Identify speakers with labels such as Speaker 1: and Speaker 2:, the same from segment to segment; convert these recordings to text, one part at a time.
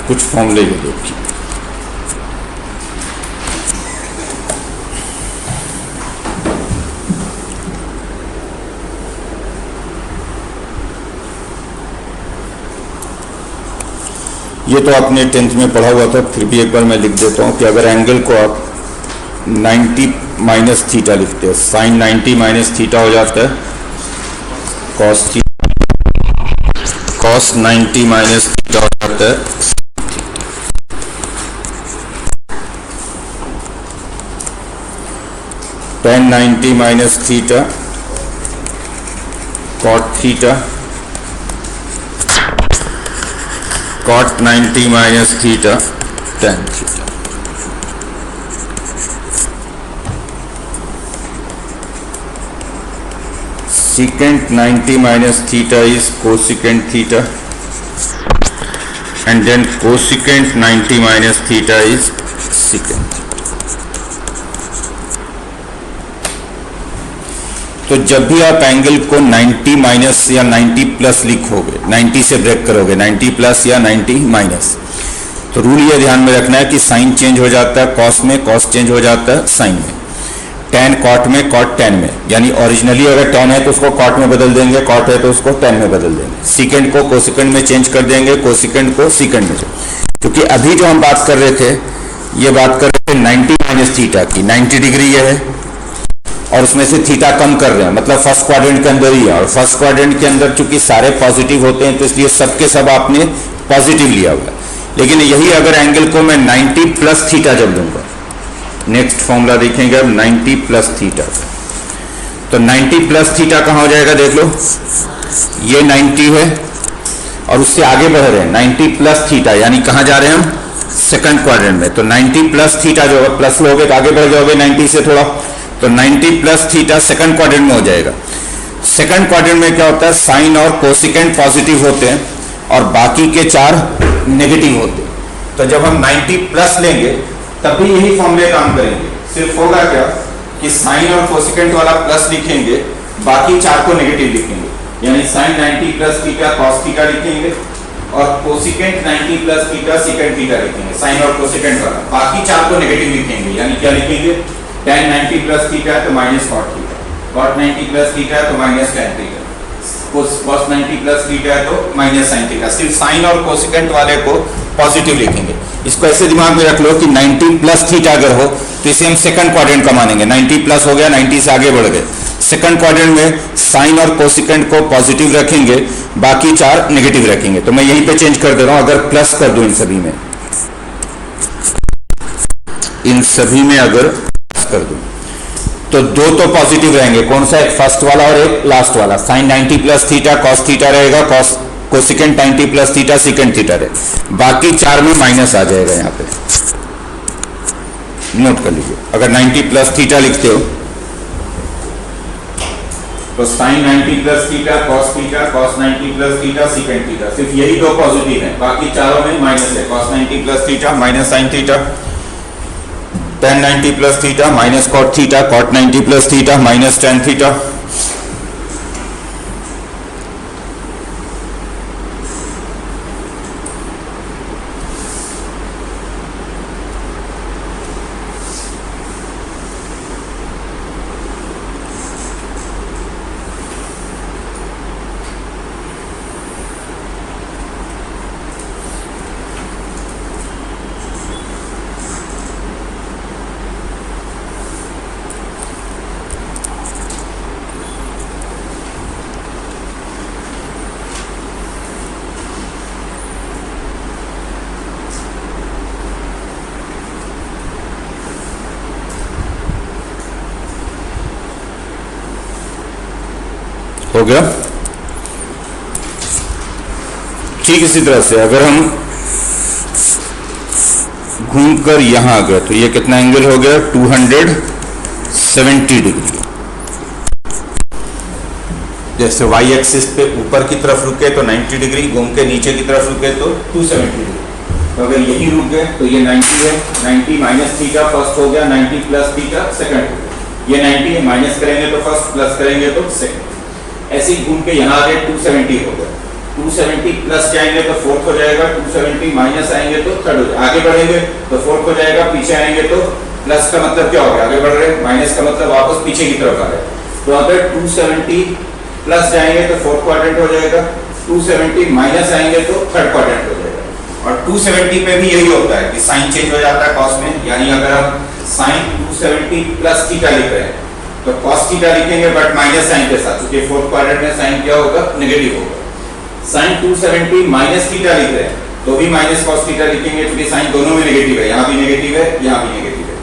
Speaker 1: कुछ फॉर्मूले ये देखिए। ये तो आपने 10th में पढ़ा हुआ था, फिर भी एक बार मैं लिख देता हूँ कि अगर एंगल को आप 90 माइनस थीटा लिखते हैं, साइन 90 माइनस थीटा हो जाता है कॉस 90 माइनस थीटा हो जाता है tan 90 minus theta cot theta cot 90 minus theta tan theta. secant 90 minus theta is cosecant theta, and then cosecant 90 minus theta is secant theta। तो जब भी आप एंगल को 90 माइनस या 90 प्लस लिखोगे, 90 से ब्रेक करोगे, 90 प्लस या 90 माइनस, तो रूल ये ध्यान में रखना है कि साइन चेंज हो जाता है कॉस में, कॉस चेंज हो जाता है साइन में, टैन कॉट में, कॉट टैन में। यानी ओरिजिनली अगर टैन है तो उसको कॉट में बदल देंगे, कॉट है तो उसको टैन में बदल देंगे। सीकेंड को कोसिकेंड में चेंज कर देंगे, कोसिकेंड को सीकेंड में। क्योंकि अभी जो हम बात कर रहे थे, ये बात कर रहे थे 90 माइनस थीटा की, 90 डिग्री ये है और उसमें से थीटा कम कर रहे हैं, मतलब फर्स्ट क्वाड्रेंट के अंदर ही है, और फर्स्ट क्वाड्रेंट के अंदर चूंकि सारे पॉजिटिव होते हैं तो इसलिए सबके सब आपने पॉजिटिव लिया हुआ। लेकिन यही अगर एंगल को मैं 90 प्लस थीटा जब लूंगा, नेक्स्ट फॉर्मूला देखेंगे अब 90 प्लस थीटा, तो 90 प्लस थीटा कहाँ हो जाएगा देख लो, ये 90 है और उससे आगे बढ़ रहे हैं 90 प्लस थीटा, यानी कहाँ जा रहे हैं हम, सेकंड क्वाड्रेंट में। तो 90 प्लस थीटा जो है, प्लस लोगे तो आगे बढ़ जाओगे 90 से थोड़ा, तो 90 प्लस थीटा सेकंड क्वाड्रेंट में हो जाएगा। सेकंड क्वाड्रेंट में क्या होता है, साइन और कोसिकेंट पॉजिटिव होते हैं और बाकी के 4 नेगेटिव होते हैं। तो जब हम 90 प्लस लेंगे तब भी यही फॉर्मूले काम करेंगे, सिर्फ होगा क्या कि साइन और कोसिकेंट वाला प्लस लिखेंगे, बाकी 4 को नेगेटिव लिखेंगे, यानी sine 90 plus theta cos theta लिखेंगे और cosecant 90 plus theta second theta लिखेंगे, साइन और कोसिकेंट वाला, बाकी 4 को नेगेटिव लिखेंगे। यानी क्या लिखेंगे, tan 90 प्लस थीटा है तो minus cot theta, cot 90 plus theta है तो minus tan theta, cos 90 plus theta है तो माइनस sin थीटा। सिर्फ साइन और कोसिकेंट वाले को पॉजिटिव लिखेंगे। इसको ऐसे दिमाग में रख लो कि 90 प्लस थीटा अगर हो तो इसे हम सेकंड क्वाड्रेंट का मानेंगे, 90 प्लस हो गया, 90 से आगे बढ़ गए, सेकंड क्वाड्रेंट में साइन और कोसिकेंट को पॉजिटिव रखेंगे, बाकी 4 नेगेटिव रखेंगे। तो मैं यहीं पे चेंज कर दे रहा हूं, अगर प्लस कर दूं इन सभी में, अगर कर दूं तो 2 तो पॉजिटिव रहेंगे, कौन सा, एक फर्स्ट वाला और एक लास्ट वाला। Sine 90 plus theta cos theta रहेगा, cos cosecant 90 plus theta second theta रहेगा, बाकी 4 में माइनस आ जाएगा। यहाँ पे नोट कर लीजिए, अगर 90 प्लस थीटा लिखते हो तो sine 90 plus theta cos 90 plus theta second theta, सिर्फ यही 2 पॉजिटिव है, बाकी चारों में माइनस है। Cos 90 plus theta minus sine theta, tan 90 plus theta minus cot theta, cot 90 plus theta minus tan theta. हो गया। ठीक इसी तरह से अगर हम घूमकर यहां आ गए तो ये कितना एंगल हो गया, 270 डिग्री। जैसे वाई एक्सिस पे ऊपर की तरफ रुके तो 90 डिग्री, घूम के नीचे की तरफ रुके तो 270 डिग्री। तो अगर यही रुक गए तो ये 90 है, 90 माइनस थीटा फर्स्ट हो गया, 90 प्लस थीटा सेकंड हो गया। ये 90 है, माइनस करेंगे तो फर्स्ट, प्लस करेंगे तो सेकंड। ऐसे ही घूम के यहाँ आ गए 270 हो गया। 270 प्लस जाएंगे तो फोर्थ हो जाएगा, 270 माइनस आएंगे तो थर्ड हो जाएगा। आगे बढ़ेंगे तो फोर्थ हो जाएगा, पीछे आएंगे तो प्लस का मतलब क्या हो गया, आगे बढ़ रहे हैं, माइनस का मतलब वापस पीछे की तरफ आ रहे हैं। तो अगर 270 प्लस जाएंगे तो फोर्थ क्वाड्रेंट हो जाएगा, 270 माइनस आएंगे तो थर्ड क्वाड्रेंट हो जाएगा। और 270 पे भी यही होता है कि साइन चेंज हो जाता है कॉस में, यानी अगर हम साइन 270 प्लस थीटा लिख रहे हैं तो कॉस थीटा लिखेंगे बट माइनस साइन के साथ, क्योंकि फोर्थ क्वाड्रेंट में साइन क्या होगा, नेगेटिव होगा। साइन 270 माइनस थीटा लिख रहे हैं तो भी माइनस कॉस थीटा लिखेंगे, क्योंकि साइन दोनों में नेगेटिव है, यहाँ भी नेगेटिव है, यहाँ भी नेगेटिव है।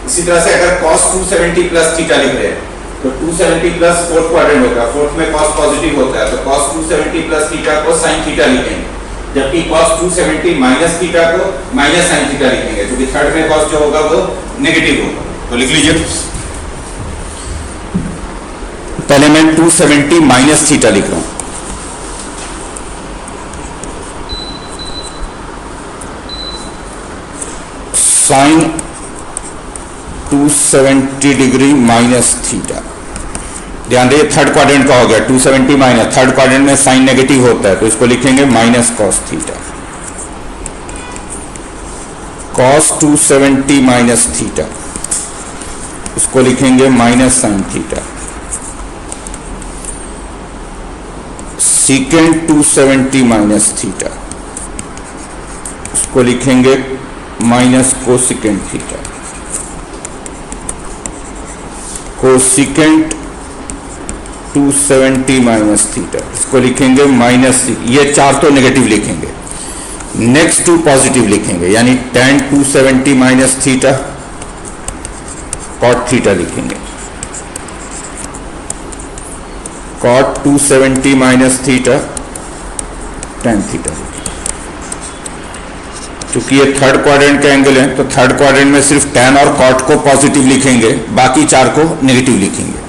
Speaker 1: इसी तरह से अगर cos 270 प्लस थीटा लिख रहे हैं तो 270 प्लस फोर्थ क्वाड्रेंट होगा, फोर्थ में cos पॉजिटिव होता है तो cos 270 प्लस थीटा को sin थीटा लिखेंगे, जबकि cos 270 माइनस थीटा को माइनस sin थीटा लिखेंगे, क्योंकि थर्ड में cos जो होगा वो नेगेटिव होगा। तो लिख लीजिए, पहले मैं 270 माइनस थीटा लिख रहा हूं, साइन 270 डिग्री माइनस थीटा। ध्यान रखिए थर्ड क्वाड्रेंट का हो गया 270 माइनस, थर्ड क्वाड्रेंट में साइन नेगेटिव होता है तो इसको लिखेंगे minus cos theta. Cos 270 minus theta, इसको लिखेंगे minus sine theta. Secant 270 minus theta, इसको लिखेंगे minus cosecant theta. Cosecant 270 minus theta, इसको लिखेंगे माइनस, ये चार तो नेगेटिव लिखेंगे, नेक्स्ट टू पॉजिटिव लिखेंगे, यानी tan 270 minus theta cot theta लिखेंगे, cot 270 minus theta tan theta. क्योंकि ये थर्ड क्वाड्रेंट का एंगल है तो थर्ड क्वाड्रेंट में सिर्फ tan और cot को पॉजिटिव लिखेंगे, बाकी चार को नेगेटिव लिखेंगे।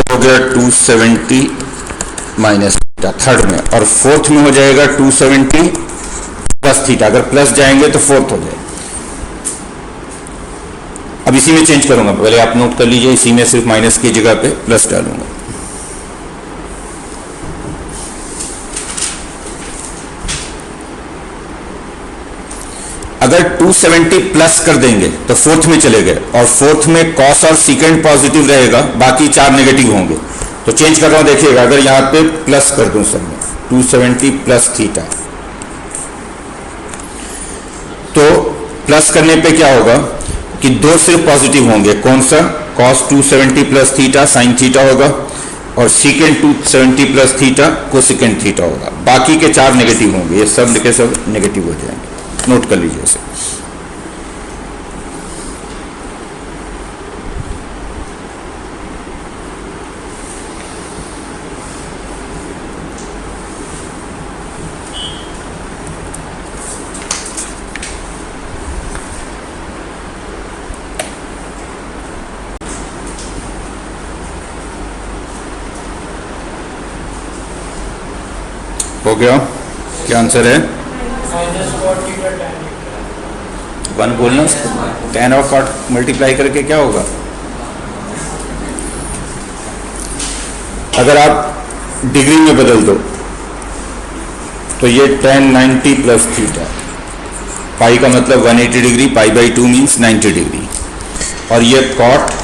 Speaker 1: हो गया 270 माइनस थीटा थर्ड में, और फोर्थ में हो जाएगा 270 प्लस थीटा, अगर प्लस जाएंगे तो फोर्थ हो जाएगा। अब इसी में चेंज करूंगा, पहले आप नोट कर लीजिए, इसी में सिर्फ माइनस की जगह पे प्लस डालूंगा। अगर 270 प्लस कर देंगे तो फोर्थ में चले गए, और फोर्थ में कॉस और सीकेंट पॉजिटिव रहेगा, बाकी चार नेगेटिव होंगे। तो चेंज कर रहा हूं, देखिएगा अगर यहां पे प्लस कर दूं सब में 270 प्लस थीटा, तो प्लस करने पे क्या होगा कि दो सिर्फ पॉजिटिव होंगे, कौन सा, cos 270 plus theta sine theta होगा, और secant 270 plus theta cosecant theta होगा, बाकी के चार नेगेटिव होंगे, ये सब के सब नेगेटिव हो जाएंगे। नोट कर लीजिए इसे। हो गया, क्या आंसर है? वन बोलना, tan और cot मल्टीप्लाई करके क्या होगा, अगर आप डिग्री में बदल दो तो ये tan 90 प्लस थीटा, पाई का मतलब 180 degree, pi by 2 means 90 degree, और ये cot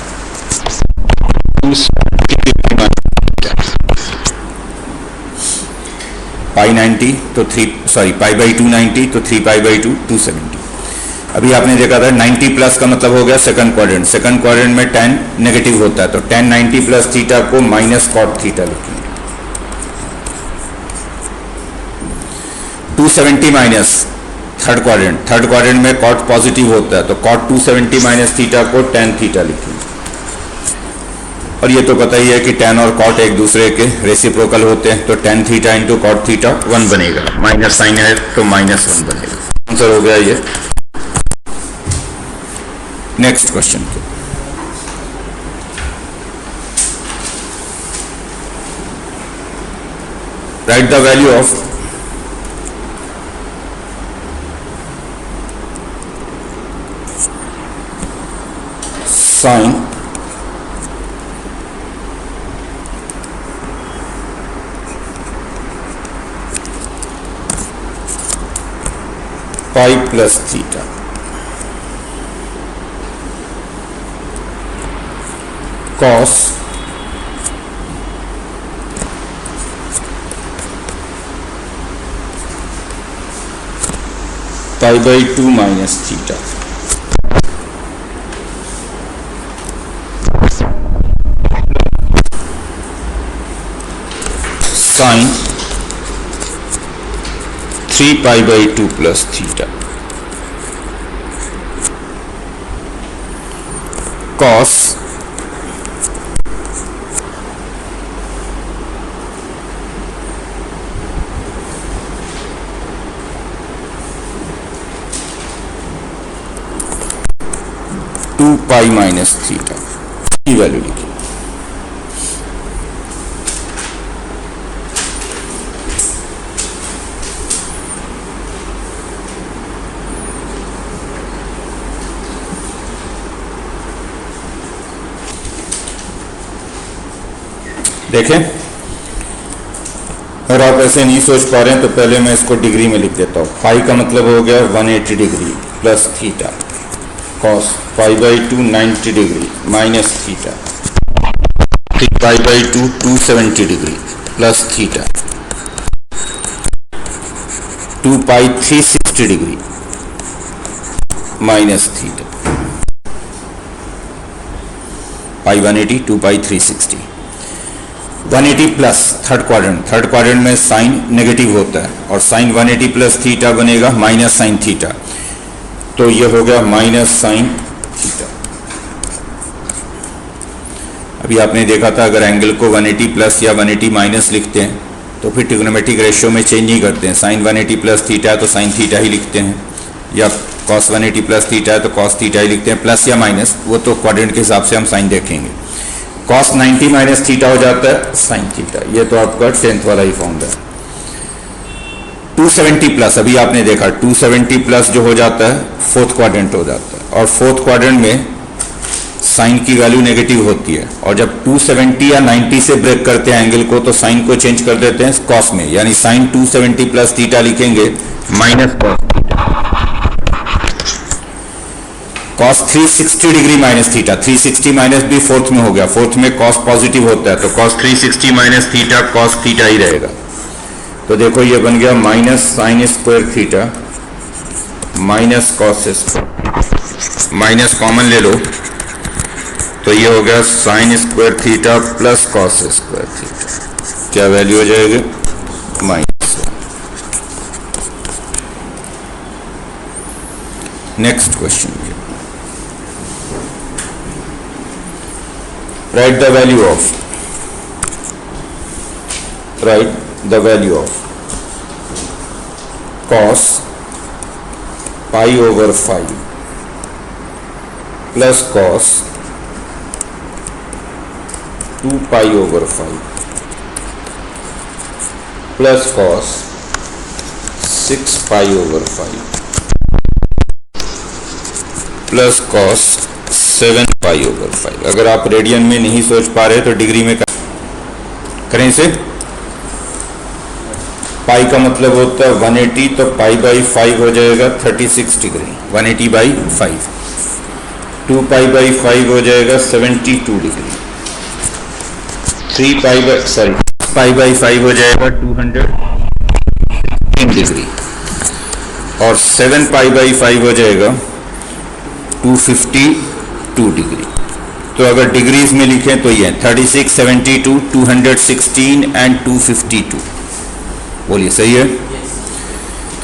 Speaker 1: पाई 90 तो 3 सॉरी पाई बाई 2 90 तो 3 पाई बाई 2 270। अभी आपने देखा था 90 प्लस का मतलब हो गया सेकंड क्वाड्रेंट, सेकंड क्वाड्रेंट में tan नेगेटिव होता है तो tan 90 प्लस थीटा को माइनस कॉट थीटा लिखेंगे। 270 माइनस थर्ड क्वाड्रेंट में कॉट पॉजिटिव होता है तो कॉट 270 माइनस थीटा को tan थीटा लिखेंगे। और ये तो पता ही है कि tan और cot एक दूसरे के रेसिप्रोकल होते हैं, तो tan theta into cot theta 1 बनेगा, माइनस साइन है तो माइनस 1 बनेगा। आंसर हो गया ये। नेक्स्ट क्वेश्चन के right the value of sine pi plus theta cos pi by 2 minus theta sine 3 pi by 2 plus theta cos 2 pi minus theta की value लिखिए। देखें, अगर आप ऐसे नहीं सोच पा रहे हैं तो पहले मैं इसको डिग्री में लिख देता हूँ। फाई का मतलब हो गया 180 degree plus theta cos pi by 2 90 degree minus theta 3 pi by 2 270 degree plus theta 2 pi 360 degree minus theta pi 180 2 pi 360 180 plus third quadrant में साइन नेगेटिव होता है और साइन 180 प्लस थीटा बनेगा माइनस साइन थीटा, तो ये हो गया minus sine theta. अभी आपने देखा था अगर एंगल को 180 प्लस या 180 माइनस लिखते हैं तो फिर ट्रिग्नोमेट्रिक रेशियो में चेंज नहीं करते हैं। साइन 180 प्लस थीटा है तो साइन थीटा ही लिखते हैं, या कॉस 180 प्लस थीटा है तो कॉस थीटा ही लिखते हैं, प्लस या माइनस वो तो क्वाड्रेंट के हिसाब से हम साइन देखेंगे। कॉस 90 माइनस थीटा हो जाता है साइन थीटा, ये तो आपका 10th वाला ही फॉर्मूला है। 270 प्लस अभी आपने देखा 270 प्लस जो हो जाता है फोर्थ क्वाड्रेंट हो जाता है, और फोर्थ क्वाड्रेंट में साइन की वैल्यू नेगेटिव होती है, और जब 270 या 90 से ब्रेक करते हैं एंगल को तो साइन को चेंज कर देते हैं कॉस में, यानी साइन 270 प्लस थीटा लिखेंगे minus cos 360 degree minus theta. 360 minus भी फोर्थ में हो गया, फोर्थ में कॉस पॉजिटिव होता है तो cos 360 minus theta cos theta ही रहेगा। तो देखो ये बन गया minus sine square theta minus cos square, minus common ले लो तो ये हो गया sine square theta plus cos square theta, क्या वैल्यू हो जाएगी minus. Next question, write the value of cos pi over 5 plus cos 2 pi over 5 plus cos 6 pi over 5 plus cos 7 pi over 5। अगर आप रेडियन में नहीं सोच पा रहे तो डिग्री में करें इसे। पाई का मतलब होता है 180, तो पाई बाई 5 हो जाएगा 36 डिग्री, 180 बाई 5। 2 पाई बाई 5 हो जाएगा 72 डिग्री। 3 पाई बाई 5 हो जाएगा 216 डिग्री, और 7 पाई बाई 5 हो जाएगा 252 डिग्री। तो अगर डिग्रीज में लिखें तो ये 36, 72, 216 एंड 252। बोलिए सही है?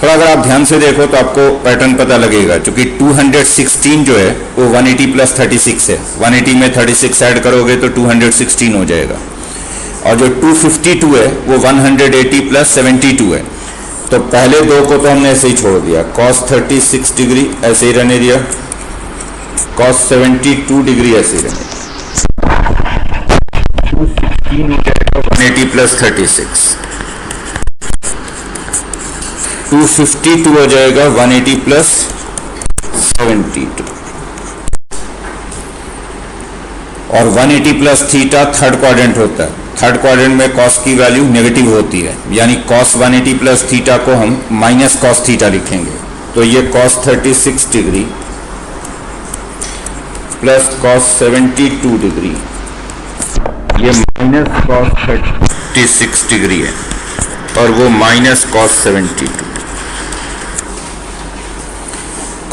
Speaker 1: थोड़ा अगर आप ध्यान से देखो तो आपको पैटर्न पता लगेगा, क्योंकि 216 जो है वो 180 प्लस 36 है, 180 में 36 ऐड करोगे तो 216 हो जाएगा, और जो 252 है वो 180 प्लस 72 है। तो पहले दो को तो हमने ऐसे ही छोड़ दिया, cos 36 डिग्री ऐसे ही रहने दिया, cos 72 डिग्री ऐसे ही रहने दिया। 216 हो जाएगा 180 प्लस 36, 252 हो जाएगा 180 प्लस 72, और 180 प्लस थीटा थर्ड क्वाड्रेंट होता है। थर्ड क्वाड्रेंट में कॉस की वैल्यू नेगेटिव होती है, यानी कॉस 180 प्लस थीटा को हम माइनस कॉस थीटा लिखेंगे, तो ये cos 36 degree plus cos 72 degree, ये माइनस cos 36 डिग्री है और वो minus cos 72.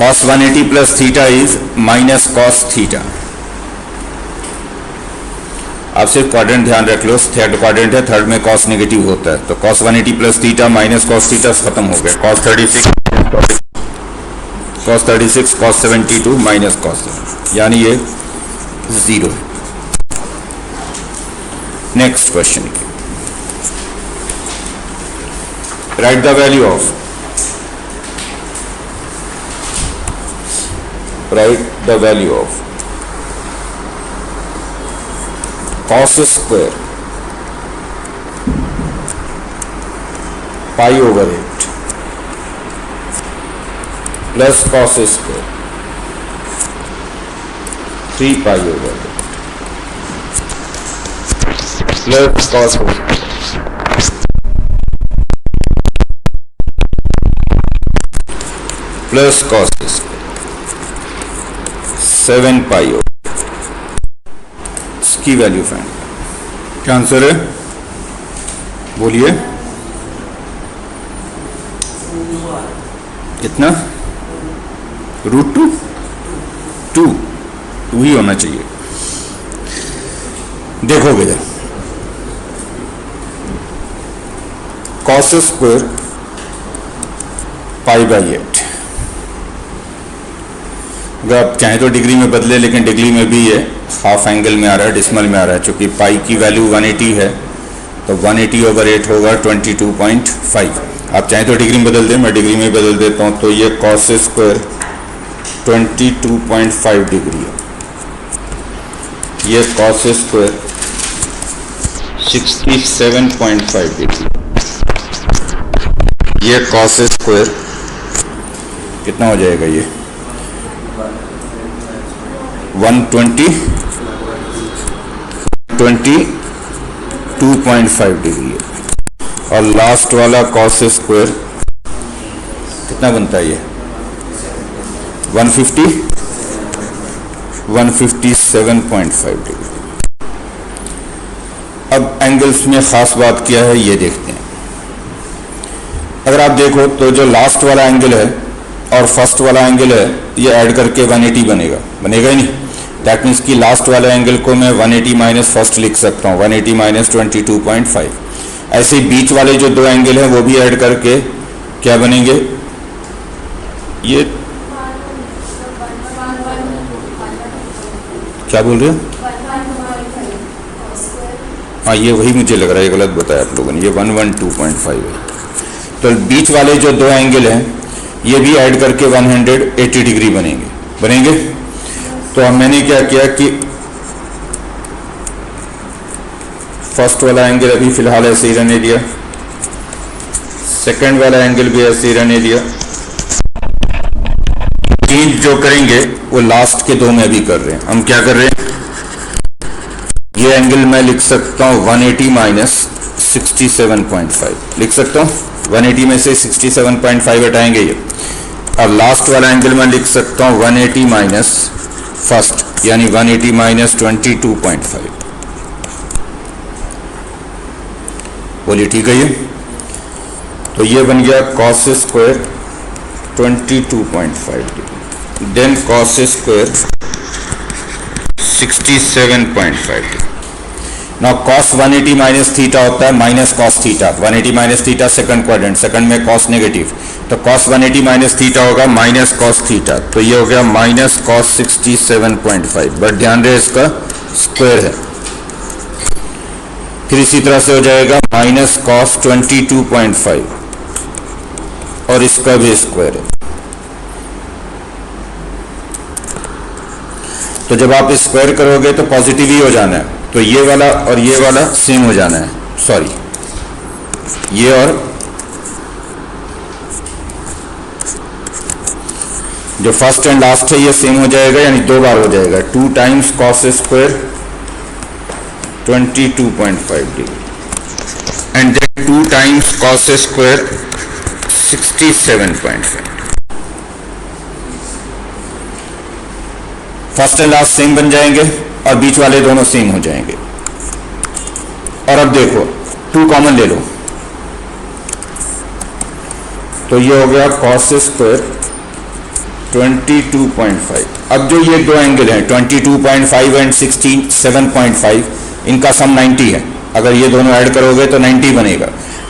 Speaker 1: cos 180 plus theta is minus cos theta. आप सिर्फ क्वाड्रेंट ध्यान रख लो, थर्ड क्वाड्रेंट है, थर्ड में cos नेगेटिव होता है, तो cos 180 plus theta minus cos theta खत्म हो गया. cos 36 cos 72 माइनस cos 7, यानी ये 0 है. Next question, right the value of, write the value of cos square pi over 8 plus cos square 3 pi over 8 plus cos plus cos square 7 पाई हो. इसकी value find. क्या answer है, बोलिए. कितना? √2 2 ही होना चाहिए. देखोगे cos स्क्वायर पाई बाई 8, अगर आप चाहें तो डिग्री में बदले, लेकिन डिग्री में भी है हाफ एंगल में आ रहा है, डेसिमल में आ रहा है. चूंकि पाई की वैल्यू 180 है तो 180 over 8 होगा 22.5. आप चाहें तो डिग्री में बदल दें, मैं डिग्री में बदल देता हूं. तो ये cos स्क्वायर 22.5 डिग्री है, ये cos स्क्वायर 67.5 डिग्री, ये cos स्क्वायर कितना हो जाएगा, ये 122.5 डिग्री है. और लास्ट वाला cos स्क्वायर कितना बनता है, ये 157.5 डिग्री. अब एंगल्स में खास बात क्या है ये देखते हैं. अगर आप देखो तो जो लास्ट वाला एंगल है और फर्स्ट वाला एंगल है, ये ऐड करके 180 बनेगा ही नहीं. दैट मीन्स कि लास्ट वाला एंगल को मैं 180 माइनस फर्स्ट लिख सकता हूँ, 180 माइनस 22.5. ऐसे ही बीच वाले जो दो एंगल हैं वो भी ऐड करके क्या बनेंगे, ये क्या बोल रहे हो? हाँ, ये वही मुझे लग रहा है, गलत बताया आप लोगों ने, ये 112.5 है. तो बीच वाले जो दो एंगल हैं ये भी ऐड करके 180 डिग्री बनेंगे. तो अब मैंने क्या किया कि फर्स्ट वाला एंगल अभी फिलहाल ऐसे ही रहने दिया, सेकंड वाला एंगल भी ऐसे ही रहने दिया. चेंज जो करेंगे वो लास्ट के दो में अभी कर रहे हैं. हम क्या कर रहे हैं, ये एंगल मैं लिख सकता हूँ 180 माइनस 67.5 लिख सकता हूँ. 180 में से 67.5 हटाएंगे ये. अब लास्ट वाला एंगल मैं लिख सकता हूँ 180 माइनस फर्स्ट, यानी 180 माइनस 22.5. बोलिए ठीक है ये. तो ये बन गया cos square 22.5 degree, then cos square 67.5 degree. Now cos 180 minus theta होता है minus cos theta. 180 minus theta second quadrant, second में cos नेगेटिव, तो cos 180 माइनस थीटा होगा माइनस cos थीटा. तो ये हो गया माइनस cos 67.5, बट ध्यान रहे इसका स्क्वायर है. फिर इसी तरह से हो जाएगा माइनस cos 22.5 और इसका भी स्क्वायर है. तो जब आप स्क्वायर करोगे तो पॉजिटिव ही हो जाना है. तो ये वाला और ये वाला सेम हो जाना है, सॉरी ये और जो फर्स्ट एंड लास्ट है ये सेम हो जाएगा, यानी दो बार हो जाएगा. 2 times cos square 22.5 degree and then 2 times cos square 67.5. First and last same बन जाएंगे और बीच वाले दोनों सेम हो जाएंगे। और अब देखो 2 कॉमन ले लो, तो ये हो गया cos स्क्वायर 22.5। अब जो ये दो एंगल हैं 22.5 एंड 67.5, इनका सम 90 है। अगर ये दोनों ऐड करोगे तो 90 बनेगा।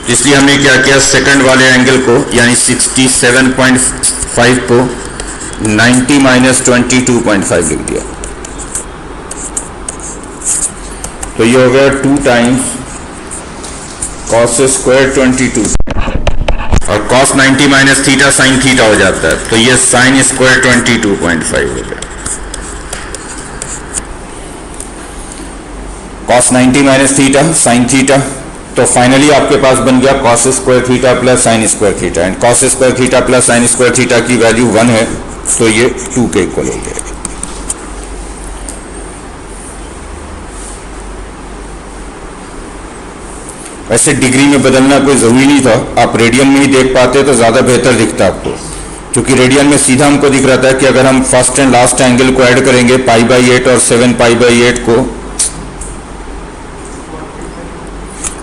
Speaker 1: इसलिए हमने क्या किया, सेकंड वाले एंगल को यानी 67.5 को 90 माइनस 22.5 लिख दिया। तो ये हो गया 2 टाइम्स cos स्क्वायर 22 और cos 90 minus theta sine theta हो जाता है, तो ये साइन स्क्वायर 22.5 हो गया। cos 90 minus theta sine theta, तो फाइनली आपके पास बन गया cos square theta plus sign square theta. And cos square theta plus sign square theta की वैल्यू 1 है, तो ये 2 के इक्वल हो गया। वैसे डिग्री में बदलना कोई ज़रूरी नहीं था, आप रेडियन में ही देख पाते तो ज़्यादा बेहतर दिखता आपको, क्योंकि रेडियन में सीधा हमको दिख रहा था कि अगर हम फर्स्ट एंड लास्ट एंगल को ऐड करेंगे π/8 और 7π/8 को,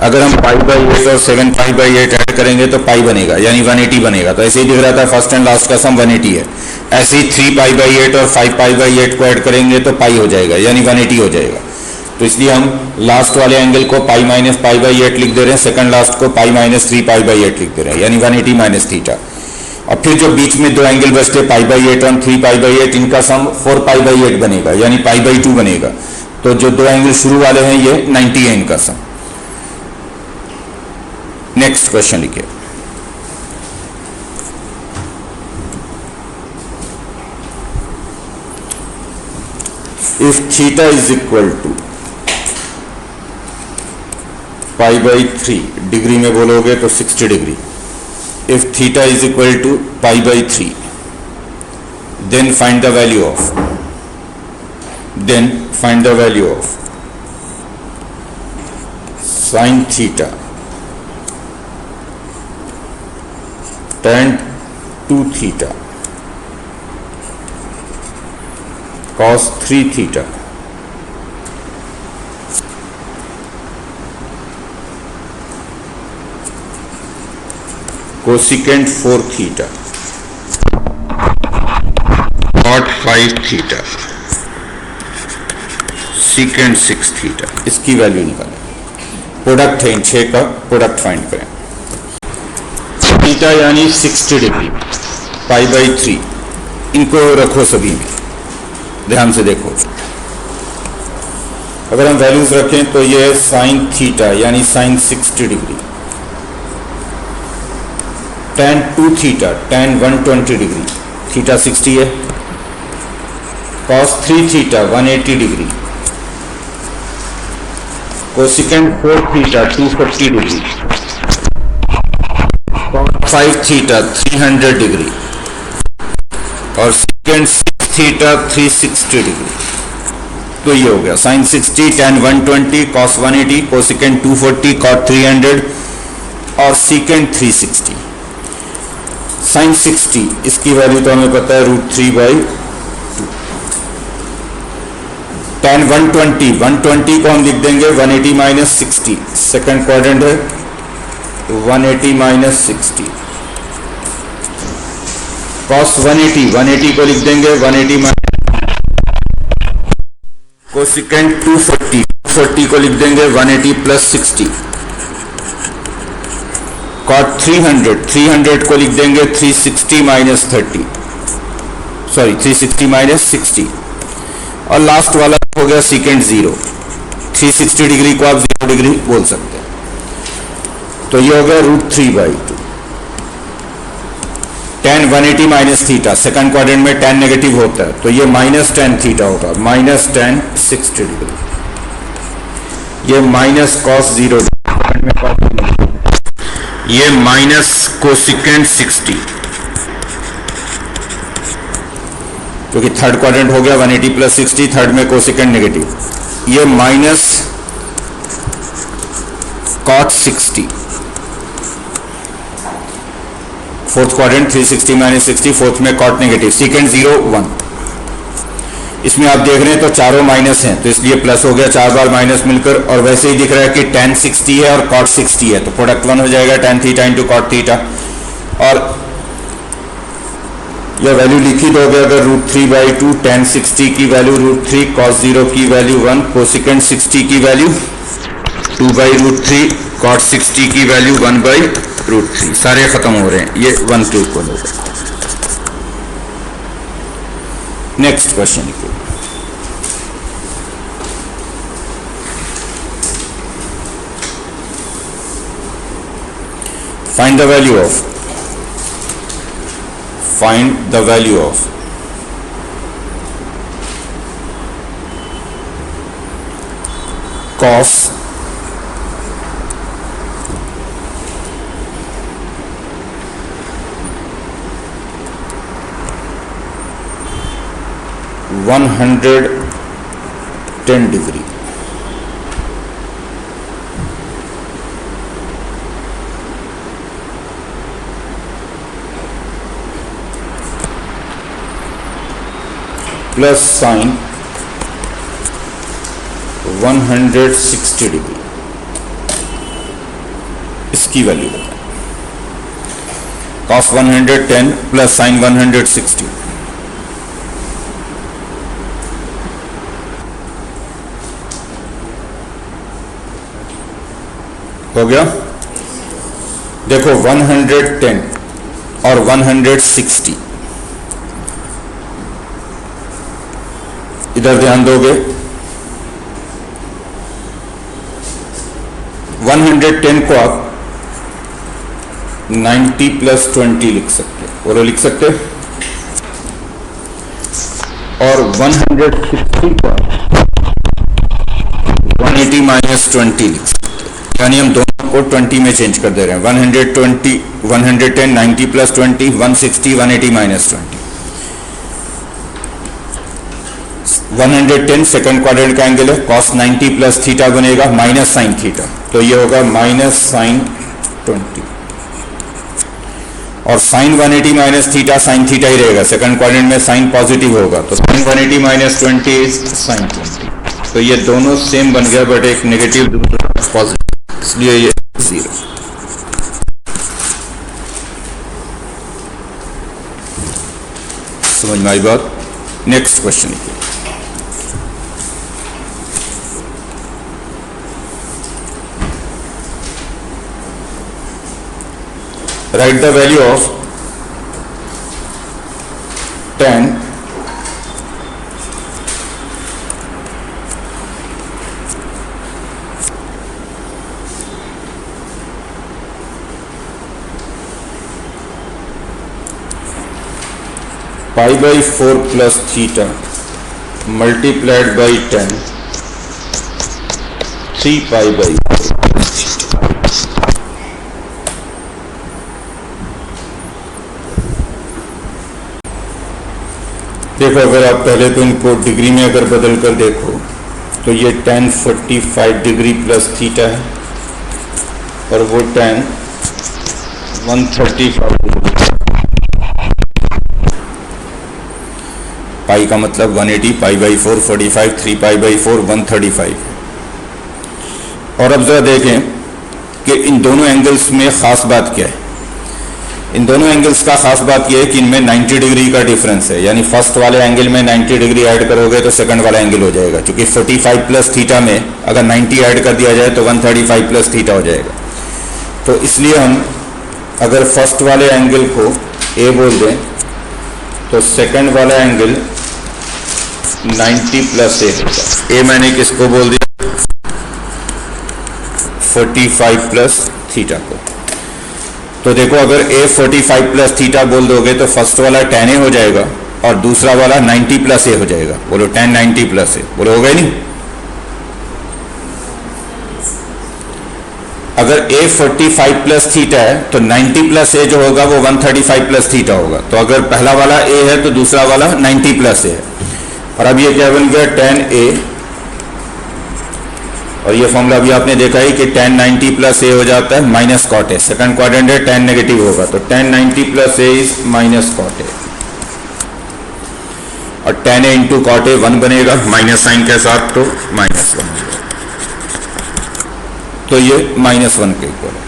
Speaker 1: अगर हम π/8 और 7π/8 ऐड करेंगे तो पाई बनेगा, यानी 180 बनेगा। तो ऐसे ही दिख रहा था फर्स्ट एंड लास्ट का सम 180 है। ऐसे ही 3π/8 और 5π/8 को ऐड करेंगे तो पाई हो जाएगा, यानी 180 हो जाएगा। तो इसलिए हम लास्ट वाले एंगल को π माइनस π/8 लिख दे रहे हैं, सेकंड लास्ट को π माइनस 3π/8 लिख दे रहे हैं, यानी 180 माइनस थीटा। और फिर जो बीच में दो एंगल बचते π/8 और 3π/8, इनका सम 4π/8 बनेगा, यानी π/2 बनेगा। तो जो दो एंगल शुरू वाले हैं ये 90 है इनका सम। नेक्स्ट क्वेश्चन लिखिए। If theta is equal to π/3, degree में बोलोगे तो 60 degree. If theta is equal to π/3, then find the value of sine theta tan 2 theta cos 3 theta cosecant 4 theta cot 5 theta secant 6 theta। इसकी value निकालें। Product है इन 6 का, product find करें। Theta यानी 60 degree, π/3, इनको रखो सभी में, ध्यान से देखो। अगर हम वैल्यूज रखें तो ये साइन थीटा यानी sine 60 degree, tan 2 theta tan 120 degree, theta 60 है, cos 3 theta 180 degree, cosecant 4 theta 240 degree, 5 theta 300 degree और सेकेंड 6 थीटा 360 डिग्री। तो ये हो गया sine 60 tan 120 cos 180 cosecant 240 cot 300 और सेकेंड 360। साइन 60 इसकी वैल्यू तो हमें पता है √3/2। tan 120 को हम लिख देंगे 180 माइनस 60, सेकेंड क्वाड्रेंट है 180 माइनस 60। cos 180 को लिख देंगे 180 माइनस, कोसिकेंट 240 को लिख देंगे 180 प्लस 60। cot 300 को लिख देंगे 360 माइनस 360 माइनस 60। और लास्ट वाला हो गया सेकेंड 0। 360 डिग्री को आप 0 डिग्री बोल सकते हैं। तो ये हो गया √3/2। tan 180 minus theta, second quadrant में tan नेगेटिव होता है, तो ये माइनस tan थीटा होगा, माइनस tan 60 डिग्री। ये माइनस cos 0, ये माइनस कोसिकेंट 60, क्योंकि थर्ड क्वाड्रेंट हो गया 180 प्लस 60, थर्ड में कोसिकेंट नेगेटिव। ये minus cot 60, fourth quadrant 360 minus 60, fourth में कॉट नेगेटिव, सेकेंड 0 1। इसमें आप देख रहे हैं तो चारों माइनस हैं, तो इसलिए प्लस हो गया 4 बार माइनस मिलकर, और वैसे ही दिख रहा है कि tan 60 है और cot 60 है, तो प्रोडक्ट 1 हो जाएगा tan theta into cot theta. और यह वैल्यू लिखी दोगे अगर √3/2, tan 60 की वैल्यू √3, cos 0 की वैल्यू 1, कोसिकेंट 60 की वैल्यू 2/√3, cot 60 की वैल्यू 1/√3, सारे खत्म हो रहे हैं, ये 1 के इक्वल हो गए। नेक्स्ट क्वेश्चन को find the value of cos 110 degree plus sign 160 degree, इसकी वैल्यू बताएं। cos 110 प्लस साइन 160, हो गया। देखो 110 और 160, इधर ध्यान दोगे 110 को आप 90 + 20 लिख सकते हो, बोलो लिख सकते हो, और 160 को 180 - 20 लिख सकते हो, यानी हम दोनों को 20 में चेंज कर दे रहे हैं। 110 90 + 20, 160 180 - 20। 110 सेकंड क्वाड्रेंट का एंगल है, cos 90 + थीटा बनेगा माइनस साइन थीटा, तो ये होगा माइनस साइन 20, और साइन 180 - थीटा साइन थीटा ही रहेगा, सेकंड क्वाड्रेंट में साइन पॉजिटिव होगा, तो साइन 180 - 20 इज साइन 20, तो ये दोनों सेम बन गया, बट एक नेगेटिव दूसरा पॉजिटिव, इसलिए ये 0। समझ में आई बात? Next question, write the value of tan π/4 + theta multiplied by tan 3π/4। देखो अगर आप पहले तो इनको डिग्री में अगर बदल कर देखो तो ये tan 45 डिग्री + थीटा है, और वो tan 135 डिग्री, पाई का मतलब 180, π/4 45, 3π/4 135। और अब जरा देखें कि इन दोनों एंगल्स में ख़ास बात क्या है। इन दोनों एंगल्स का खास बात यह है कि इनमें 90 डिग्री का डिफरेंस है, यानी फर्स्ट वाले एंगल में 90 डिग्री ऐड करोगे तो सेकंड वाला एंगल हो जाएगा, क्योंकि 45 + थीटा में अगर 90 ऐड कर दिया जाए तो 135 + थीटा हो जाएगा। तो इसलिए हम अगर फर्स्ट वाले एंगल को ए बोल दें तो सेकंड वाला एंगल 90 + ए होगा। ए मैंने किसको बोल दिया? 45 + थीटा को। तो देखो अगर a 45 + थीटा बोल दोगे तो फर्स्ट वाला tan a हो जाएगा और दूसरा वाला 90 + a हो जाएगा। बोलो tan 90 + a, बोलो हो गया नहीं? अगर a 45 + थीटा है तो 90 + a जो होगा वो 135 + थीटा होगा। तो अगर पहला वाला a है तो दूसरा वाला 90 + a है। और अब ये क्या बन गया? tan a, और ये फॉर्मूला भी आपने देखा ही कि tan 90 + a हो जाता है minus cot a। Second quadrant है, tan नेगेटिव होगा, तो tan 90 + a is minus cot a। और tan A into cot A 1 बनेगा माइनस साइन के साथ, तो -1 बनेगा। तो ये -1 के इक्वल है।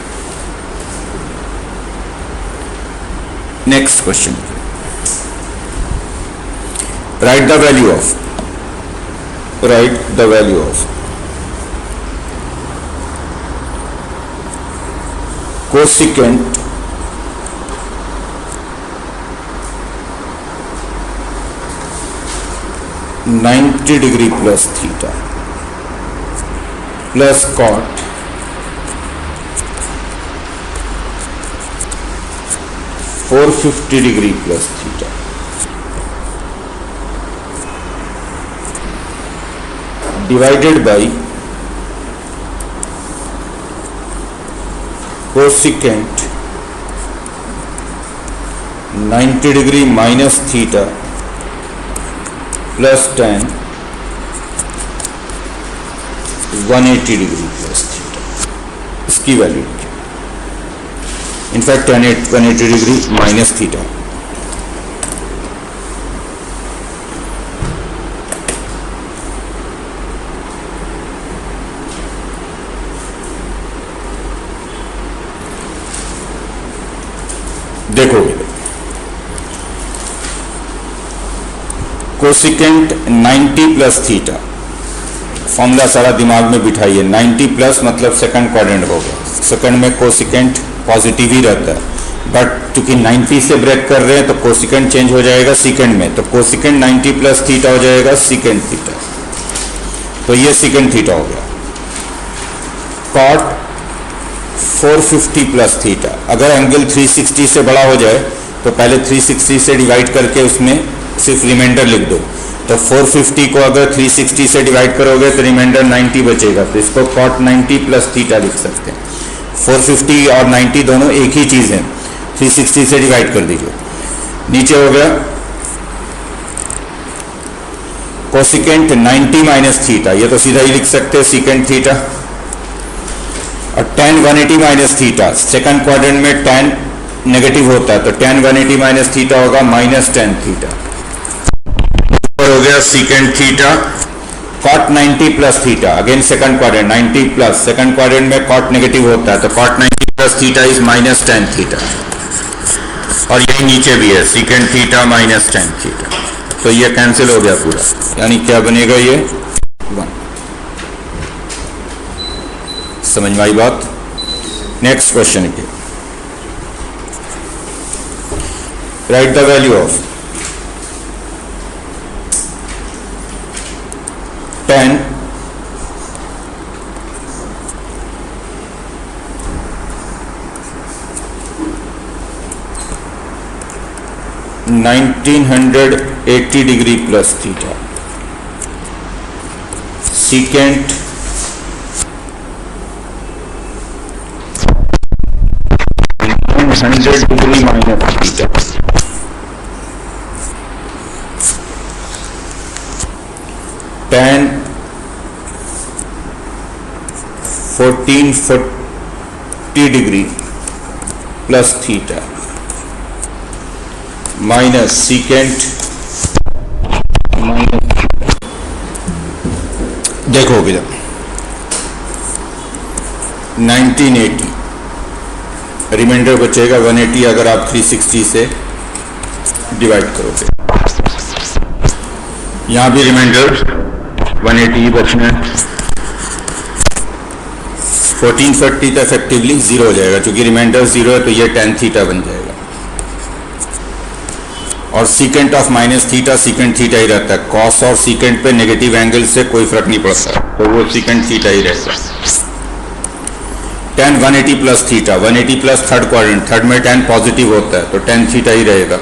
Speaker 1: Next question, right the value of cosecant (90° plus theta) plus cot (450° plus theta) divided by cosecant 90° minus theta plus tan 180° plus theta, इसकी value in fact tan 180° minus theta। देखोगे कोसिकेंट 90 प्लस थीटा, फॉर्मूला सारा दिमाग में बिठाइए। 90 plus मतलब second quadrant होगा, second में cosecant positive ही रहता है, बट चूंकि 90 से ब्रेक कर रहे हैं तो कोसिकेंट चेंज हो जाएगा सेकंड में, तो कोसिकेंट 90 प्लस थीटा हो जाएगा सेकंड थीटा, तो ये सेकंड थीटा हो गया। कॉट 450 प्लस थीटा, अगर एंगल 360 से बड़ा हो जाए तो पहले 360 से डिवाइड करके उसमें सिर्फ रिमाइंडर लिख दो, तो 450 को अगर 360 से डिवाइड करोगे तो रिमाइंडर 90 बचेगा, तो इसको कॉट 90 प्लस थीटा लिख सकते हैं। 450 और 90 दोनों एक ही चीज़ है, 360 से डिवाइड कर दीजिए। नीचे हो गया कोसिकेंट 90 माइनस थीटा, ये तो सीधा ही लिख सकते हैं सीकेंट थीटा, और tan 180 minus theta, second quadrant में tan नेगेटिव होता है, तो tan 180 माइनस थीटा होगा माइनस tan थीटा। हो गया secant theta cot 90 plus theta, again second quadrant 90 plus, second quadrant में कॉट नेगेटिव होता है, तो cot 90 plus theta is minus tan theta, और यही नीचे भी है secant theta minus tan theta, तो ये कैंसिल हो गया पूरा, यानी क्या बनेगा ये 1। समझ में आई बात? नेक्स्ट क्वेश्चन के, right the value of tan 1980° plus theta secant 100° minus theta tan 1440° plus theta minus secant minus, देखो भैया 1980, रिमाइंडर बचेगा 180 अगर आप 360 से डिवाइड करोगे, यहां भी रिमाइंडर 180 ही बचना है। 1440 तो इफेक्टिवली जीरो हो जाएगा, क्योंकि रिमाइंडर जीरो है तो ये tan थीटा बन जाएगा, और secant of minus theta secant theta ही रहता है, कॉस और सीकेंट पे नेगेटिव एंगल से कोई फर्क नहीं पड़ता, तो वो सीकेंट थीटा ही रहेगा। tan 180 plus theta, 180 plus third quadrant, third में tan पॉजिटिव होता है तो tan थीटा ही रहेगा।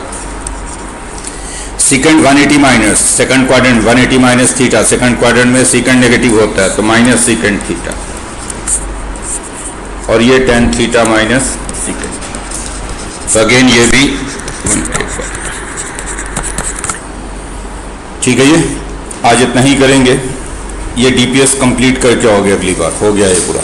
Speaker 1: Secant 180 minus second quadrant 180 minus theta, second quadrant में सीकेंट नेगेटिव होता है तो माइनस सीकेंट थीटा, और ये tan थीटा माइनस सीकेंट, तो अगेन ये भी 1/5। ठीक है, ये आज इतना ही करेंगे, ये डीपीएस कंप्लीट करके आओगे अगली बार, हो गया ये पूरा।